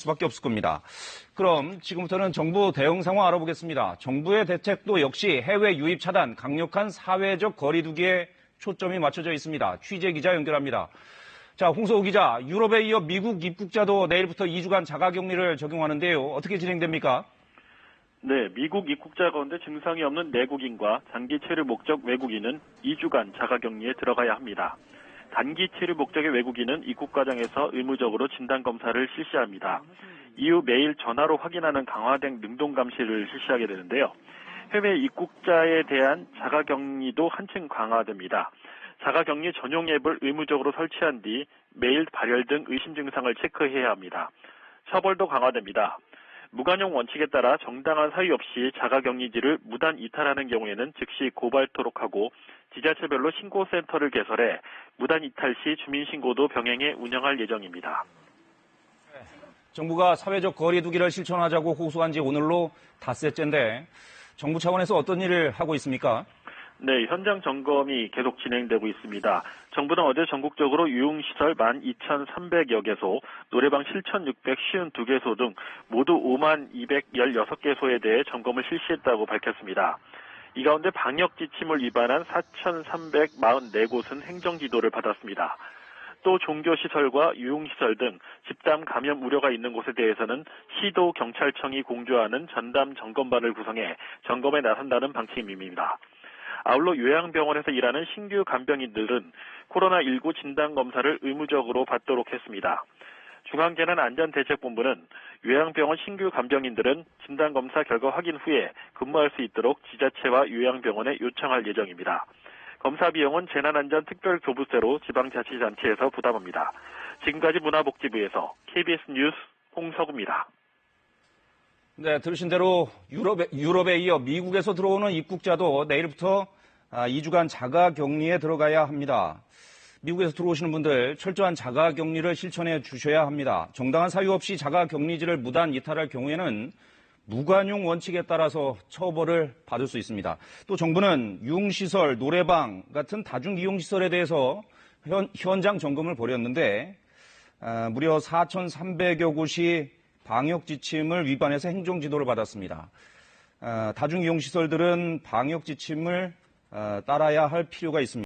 수밖에 없을 겁니다. 그럼 지금부터는 정부 대응 상황 알아보겠습니다. 정부의 대책도 역시 해외 유입 차단, 강력한 사회적 거리두기에 초점이 맞춰져 있습니다. 취재 기자 연결합니다. 자, 홍서우 기자, 유럽에 이어 미국 입국자도 내일부터 2주간 자가격리를 적용하는데요. 어떻게 진행됩니까? 네, 미국 입국자 가운데 증상이 없는 내국인과 장기 체류 목적 외국인은 2주간 자가격리에 들어가야 합니다. 단기 체류 목적의 외국인은 입국 과정에서 의무적으로 진단검사를 실시합니다. 이후 매일 전화로 확인하는 강화된 능동감시를 실시하게 되는데요. 해외 입국자에 대한 자가격리도 한층 강화됩니다. 자가격리 전용 앱을 의무적으로 설치한 뒤 매일 발열 등 의심 증상을 체크해야 합니다. 처벌도 강화됩니다. 무관용 원칙에 따라 정당한 사유 없이 자가격리지를 무단 이탈하는 경우에는 즉시 고발토록 하고 지자체별로 신고센터를 개설해 무단 이탈 시 주민신고도 병행해 운영할 예정입니다. 정부가 사회적 거리두기를 실천하자고 호소한 지 오늘로 닷새째인데 정부 차원에서 어떤 일을 하고 있습니까? 네, 현장 점검이 계속 진행되고 있습니다. 정부는 어제 전국적으로 유흥시설 12,300여 개소, 노래방 7,652개소 등 모두 50,216개소에 대해 점검을 실시했다고 밝혔습니다. 이 가운데 방역 지침을 위반한 4,344곳은 행정지도를 받았습니다. 또 종교시설과 유흥시설 등 집단 감염 우려가 있는 곳에 대해서는 시도 경찰청이 공조하는 전담 점검반을 구성해 점검에 나선다는 방침입니다. 아울러 요양병원에서 일하는 신규 간병인들은 코로나19 진단검사를 의무적으로 받도록 했습니다. 중앙재난안전대책본부는 요양병원 신규 간병인들은 진단검사 결과 확인 후에 근무할 수 있도록 지자체와 요양병원에 요청할 예정입니다. 검사 비용은 재난안전특별교부세로 지방자치단체에서 부담합니다. 지금까지 문화복지부에서 KBS 뉴스 홍석우입니다. 네, 들으신 대로 유럽에 이어 미국에서 들어오는 입국자도 내일부터 2주간 자가격리에 들어가야 합니다. 미국에서 들어오시는 분들 철저한 자가격리를 실천해 주셔야 합니다. 정당한 사유 없이 자가격리지를 무단 이탈할 경우에는 무관용 원칙에 따라서 처벌을 받을 수 있습니다. 또 정부는 유흥시설, 노래방 같은 다중이용시설에 대해서 현장 점검을 벌였는데 무려 4,300여 곳이 방역 지침을 위반해서 행정지도를 받았습니다. 다중이용시설들은 방역 지침을 따라야 할 필요가 있습니다.